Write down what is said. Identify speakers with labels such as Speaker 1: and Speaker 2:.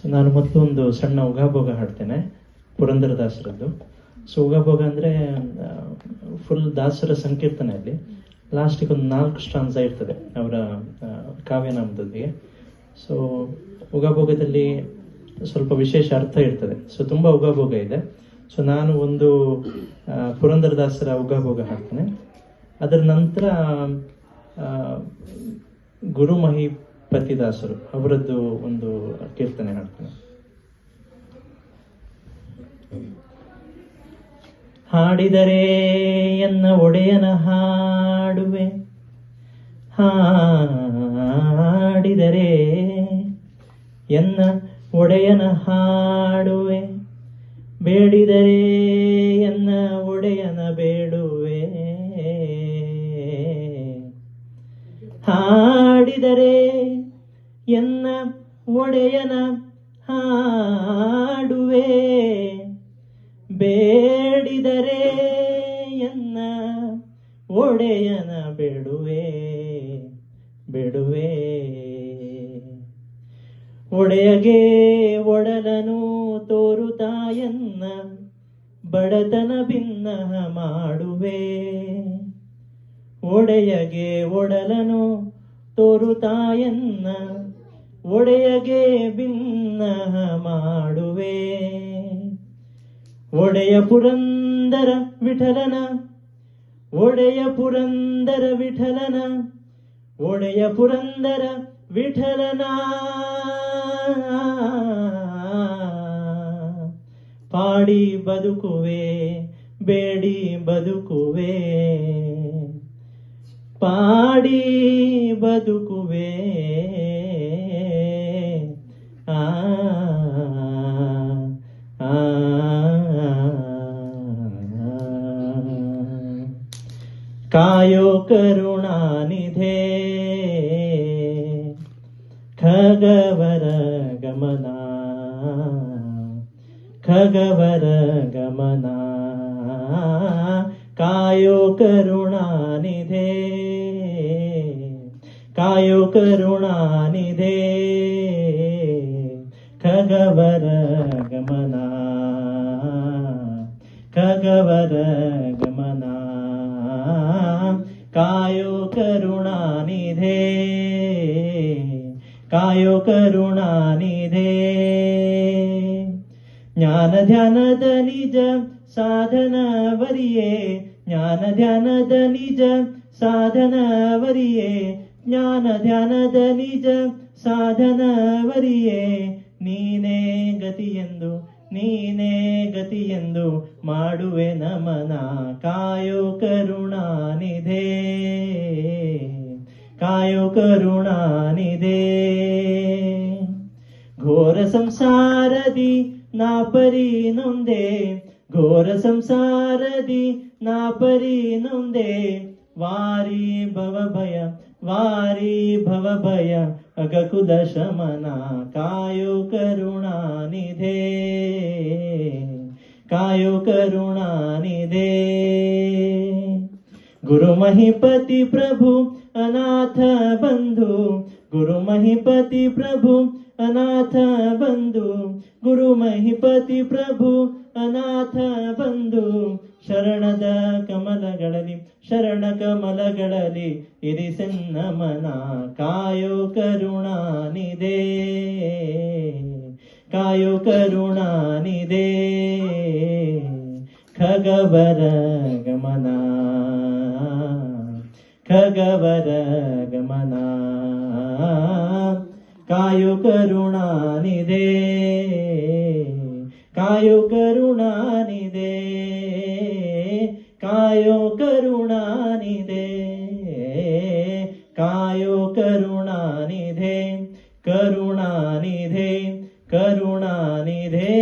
Speaker 1: So ನಾನು ಮೊದಲು ಒಂದು ಸಣ್ಣ ಉಗಾಭೋಗ ಹಾಡ್ತೇನೆ, ಪುರಂದರದಾಸರದ್ದು. ಸೊ ಉಗಾಭೋಗ ಅಂದರೆ ಫುಲ್ ದಾಸರ ಸಂಕೀರ್ತನೆಯಲ್ಲಿ ಲಾಸ್ಟಿಗೆ ಒಂದು 4 ಸ್ಟಾನ್ಸ ಇರ್ತದೆ ಅವರ ಕಾವ್ಯನಾಮದೊಂದಿಗೆ. ಸೊ ಉಗಾಭೋಗದಲ್ಲಿ ಸ್ವಲ್ಪ ವಿಶೇಷ ಅರ್ಥ ಇರ್ತದೆ. ಸೊ ತುಂಬ ಉಗಾಭೋಗ ಇದೆ. ಸೊ ನಾನು ಒಂದು ಪುರಂದರದಾಸರ ಉಗಾಭೋಗ ಹಾಡ್ತೇನೆ. ಅದರ ನಂತರ ಗುರು ಮಹಿಪತಿದಾಸರು ಅವರದ್ದು ಒಂದು ಕೀರ್ತನೆ ಹಾಡ್ತೇನೆ. ಹಾಡಿದರೆ ಎನ್ನ ಒಡೆಯನ ಹಾಡುವೆ, ಹಾಡಿದರೆ ಎನ್ನ ಒಡೆಯನ ಹಾಡುವೆ, ಬೇಡಿದರೆ ಎನ್ನ ಒಡೆಯನ ಬೇಡುವೆ. ಹಾಡಿದರೆ ಎನ್ನ ಒಡೆಯನ ಹಾಡುವೆ, ಬೇಡಿದರೆ ಎನ್ನ ಒಡೆಯನ ಬೇಡುವೆ ಬೇಡುವೆ. ಒಡೆಯಗೆ ಒಡಲನು ತೋರುತ್ತಾಯನ್ನ ಬಡತನ ಭಿನ್ನಹ ಮಾಡುವೆ. ಒಡೆಯಗೆ ಒಡಲನು ತೋರುತ್ತಾಯನ್ನ ಒಡೆಯಗೆ ಭಿನ್ನಹ ಮಾಡುವೆ. ಒಡೆಯ ಪುರಂದರ ವಿಠಲನ, ಒಡೆಯ ಪುರಂದರ ವಿಠಲನ, ಒಡೆಯ ಪುರಂದರ ವಿಠಲನ ಪಾಡಿ ಬದುಕುವೆ, ಬೇಡಿ ಬದುಕುವೆ, ಪಾಡಿ ಬದುಕುವೆ. ಆ ಕಾಯೋ ಕರುಣಾನಿಧೆ ಖಗವರ ಗಮನ, ಖಗವರ ಗಮನ. ಕಾಯೋ ಕರುಣಾನಿಧೆ, ಕಾಯೋ ಕರುಣಾನಿಧೆ ಖಗವರ ಗಮನ, ಖಗವರ ಗಮನ. ಕಾಯೋ ಕರುಣಾನಿಧೆ, ಕಾಯೋ ಕರುಣಾನಿಧೆ. ಜ್ಞಾನ ಧ್ಯಾನದ ನಿಜ ಸಾಧನವರಿಯೇ, ಜ್ಞಾನ ಧ್ಯಾನದ ನಿಜ ಸಾಧನವರಿಯೇ, ಜ್ಞಾನ ಧ್ಯಾನದ ನಿಜ ಸಾಧನವರಿಯೇ. ನೀನೇ ಗತಿಯೆಂದು, ನೀನೇ ಗತಿಯೆಂದು ಮಾಡುವೆ ನಮನ. ಕಾಯೋ ಕರುಣಾನಿಧೆ, ಕಾಯೋ ಕರುಣಾನಿಧೆ. ಘೋರ ಸಂಸಾರದಿ ನಾ ಪರಿ ನೊಂದೆ, ಘೋರ ಸಂಸಾರದಿ ನಾ ಪರಿ ನೊಂದೆ. ವಾರಿ ಭವ ಭಯ, ವಾರಿ ಭವ ಭಯ ಅಗಕುಲ ಶಮನ. ಕಾಯೋ ಕರುಣಾನಿಧೆ, ಕಾಯೋ ಕರುಣಾನಿಧೆ. ಗುರು ಮಹಿಪತಿ ಪ್ರಭು ಅನಾಥ ಬಂಧು, ಗುರು ಮಹಿಪತಿ ಪ್ರಭು ಅನಾಥ ಬಂಧು, ಗುರು ಮಹಿಪತಿ ಪ್ರಭು ಅನಾಥ ಬಂಧು. ಶರಣದ ಕಮಲಗಳಲ್ಲಿ, ಶರಣ ಕಮಲಗಳಲ್ಲಿ ಇರಿಸೆನ್ನ ಮನ. ಕಾಯೋ ಕರುಣಾನಿಧೆ, ಕಾಯೋ ಕರುಣಾನಿಧೆ ಖಗವರ ಗಮನ, ಖಗವರ ಗಮನ. ಕಾಯೋ ಕರುಣಾನಿಧೆ, ಕಾಯೋ ಕರುಣಾನಿಧೆ, ಕಾಯೋ ಕರುಣಾನಿಧೆ, ಕಾಯೋ ಕರುಣಾನಿಧೆ, ಕರುಣಾನಿಧೆ, ಕರುಣಾನಿಧೆ.